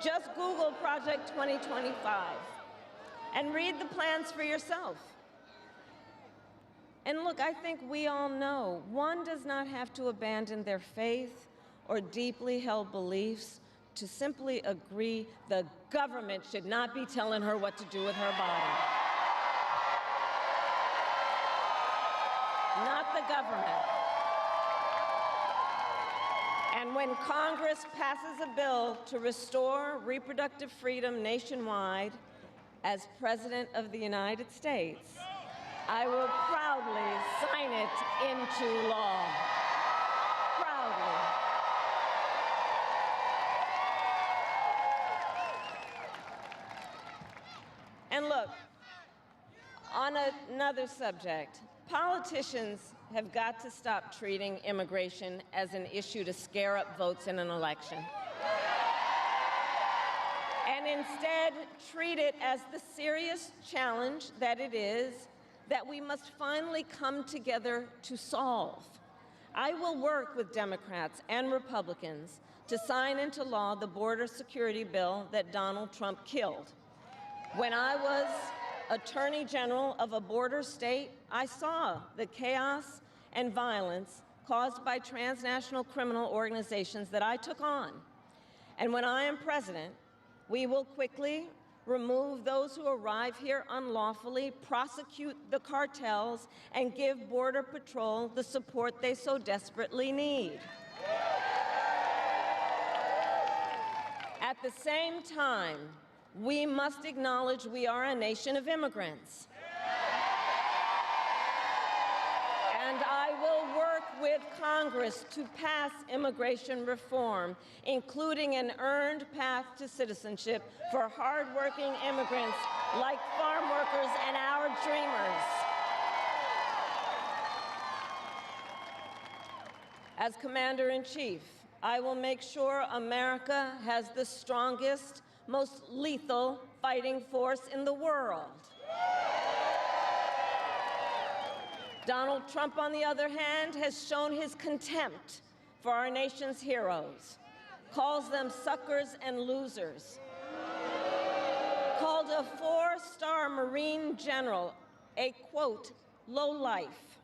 Just Google Project 2025 and read the plans for yourself. And look, I think we all know one does not have to abandon their faith or deeply held beliefs to simply agree the government should not be telling her what to do with her body. Not the government. And when Congress passes a bill to restore reproductive freedom nationwide, as President of the United States, I will proudly sign it into law. Proudly. And look, on another subject, politicians have got to stop treating immigration as an issue to scare up votes in an election, and instead treat it as the serious challenge that it is that we must finally come together to solve. I will work with Democrats and Republicans to sign into law the border security bill that Donald Trump killed. When I was Attorney General of a border state, I saw the chaos and violence caused by transnational criminal organizations that I took on. And when I am president, we will quickly remove those who arrive here unlawfully, prosecute the cartels, and give Border Patrol the support they so desperately need. At the same time, we must acknowledge we are a nation of immigrants. And I will work with Congress to pass immigration reform, including an earned path to citizenship for hardworking immigrants like farm workers and our dreamers. As Commander-in-Chief, I will make sure America has the strongest, most lethal fighting force in the world. Donald Trump, on the other hand, has shown his contempt for our nation's heroes, calls them suckers and losers, called a 4-star Marine general a, quote, lowlife.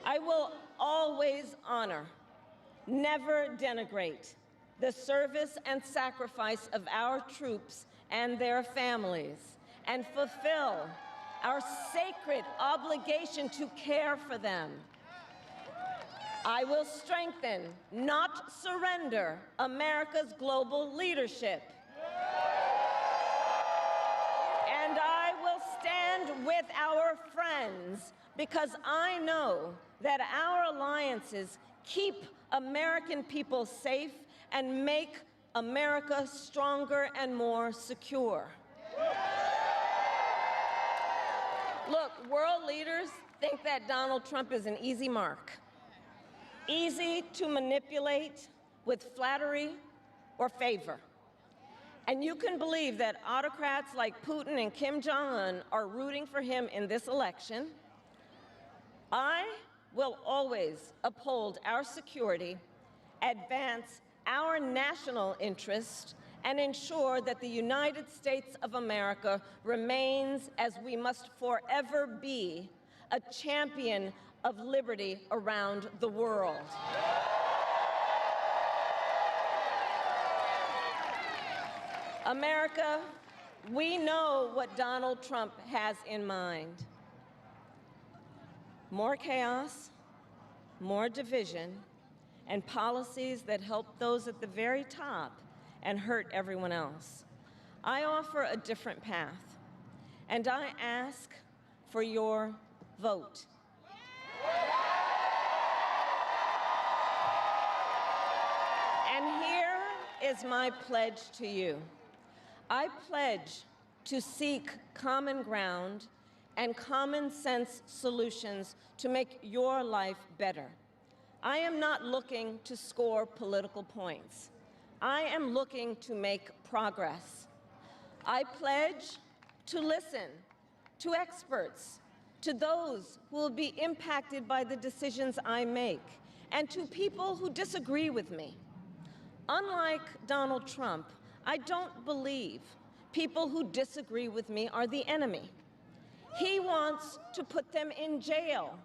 I will always honor, never denigrate, the service and sacrifice of our troops and their families, and fulfill our sacred obligation to care for them. I will strengthen, not surrender, America's global leadership. And I will stand with our friends because I know that our alliances keep American people safe and make America stronger and more secure. Look, world leaders think that Donald Trump is an easy mark, easy to manipulate with flattery or favor. And you can believe that autocrats like Putin and Kim Jong-un are rooting for him in this election. I will always uphold our security, advance our national interest, and ensure that the United States of America remains, as we must forever be, a champion of liberty around the world. America, we know what Donald Trump has in mind. More chaos, more division, and policies that help those at the very top and hurt everyone else. I offer a different path, and I ask for your vote. And here is my pledge to you. I pledge to seek common ground and common sense solutions to make your life better. I am not looking to score political points. I am looking to make progress. I pledge to listen to experts, to those who will be impacted by the decisions I make, and to people who disagree with me. Unlike Donald Trump, I don't believe people who disagree with me are the enemy. He wants to put them in jail.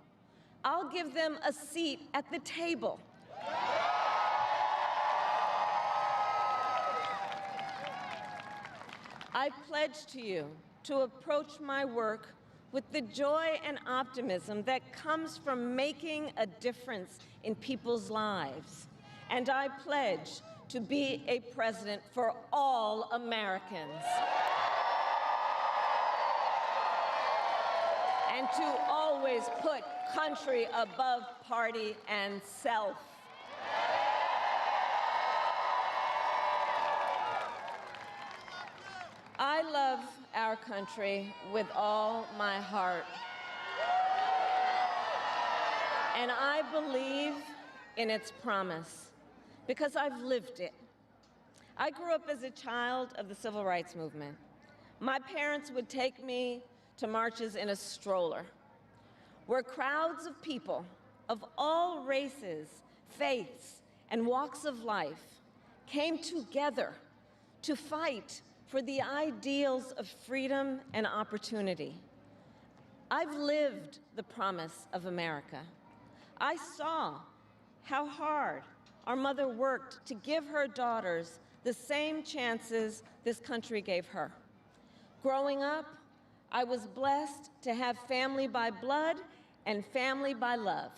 I'll give them a seat at the table. I pledge to you to approach my work with the joy and optimism that comes from making a difference in people's lives. And I pledge to be a president for all Americans. And to always put country above party and self. I love our country with all my heart. And I believe in its promise because I've lived it. I grew up as a child of the Civil Rights Movement. My parents would take me to marches in a stroller, where crowds of people of all races, faiths, and walks of life came together to fight for the ideals of freedom and opportunity. I've lived the promise of America. I saw how hard our mother worked to give her daughters the same chances this country gave her. Growing up, I was blessed to have family by blood and family by love,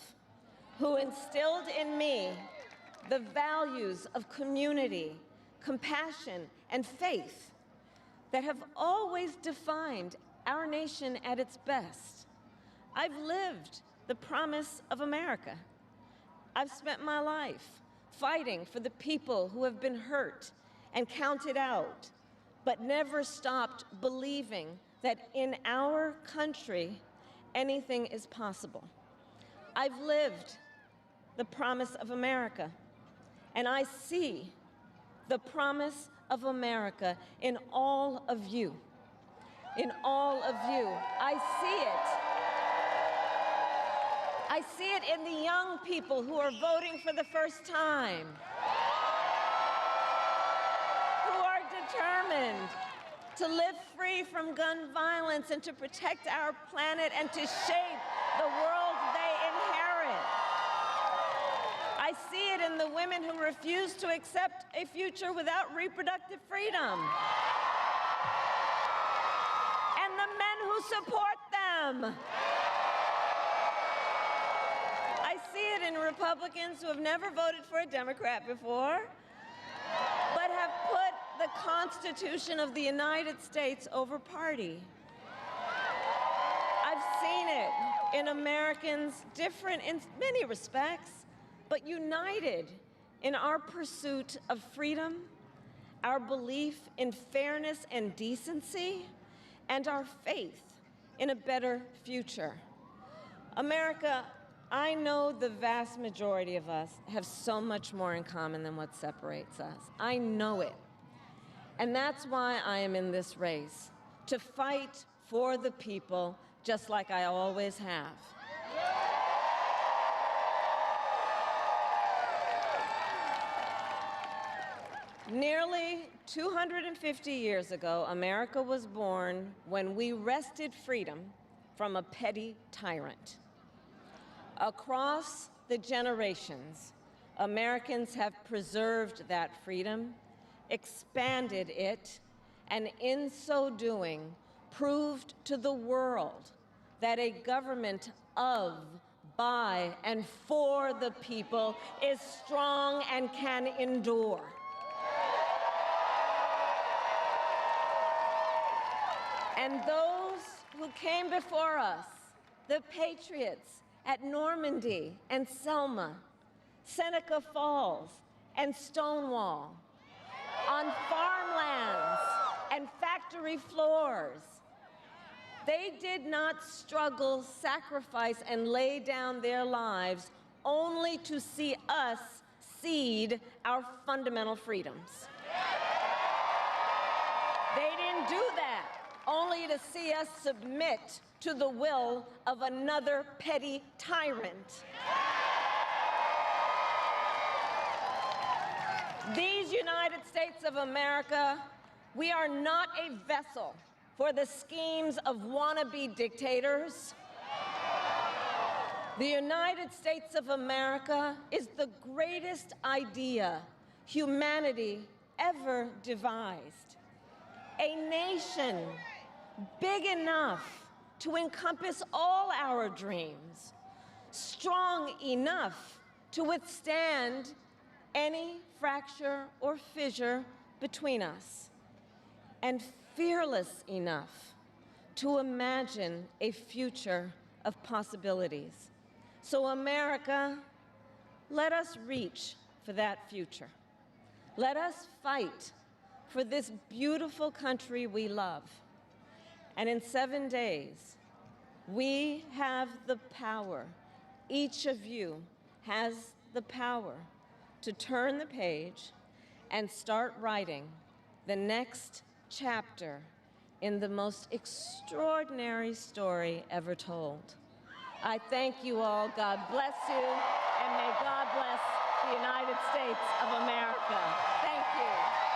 who instilled in me the values of community, compassion, and faith that have always defined our nation at its best. I've lived the promise of America. I've spent my life fighting for the people who have been hurt and counted out, but never stopped believing that in our country, anything is possible. I've lived the promise of America, and I see the promise of America in all of you. In all of you. I see it. I see it in the young people who are voting for the first time, who are determined to live free from gun violence and to protect our planet and to shape the world they inherit. I see it in the women who refuse to accept a future without reproductive freedom, and the men who support them. I see it in Republicans who have never voted for a Democrat before, but have put the Constitution of the United States over party. I've seen it in Americans different in many respects, but united in our pursuit of freedom, our belief in fairness and decency, and our faith in a better future. America, I know the vast majority of us have so much more in common than what separates us. I know it. And that's why I am in this race, to fight for the people, just like I always have. Nearly 250 years ago, America was born when we wrested freedom from a petty tyrant. Across the generations, Americans have preserved that freedom, expanded it, and in so doing, proved to the world that a government of, by, and for the people is strong and can endure. And those who came before us, the patriots at Normandy and Selma, Seneca Falls and Stonewall, on farmlands and factory floors, they did not struggle, sacrifice, and lay down their lives only to see us cede our fundamental freedoms. They didn't do that only to see us submit to the will of another petty tyrant. These United States of America, we are not a vessel for the schemes of wannabe dictators. The United States of America is the greatest idea humanity ever devised. A nation big enough to encompass all our dreams, strong enough to withstand any fracture or fissure between us, and fearless enough to imagine a future of possibilities. So America, let us reach for that future. Let us fight for this beautiful country we love. And in 7 days, we have the power, each of you has the power to turn the page and start writing the next chapter in the most extraordinary story ever told. I thank you all. God bless you, and may God bless the United States of America. Thank you.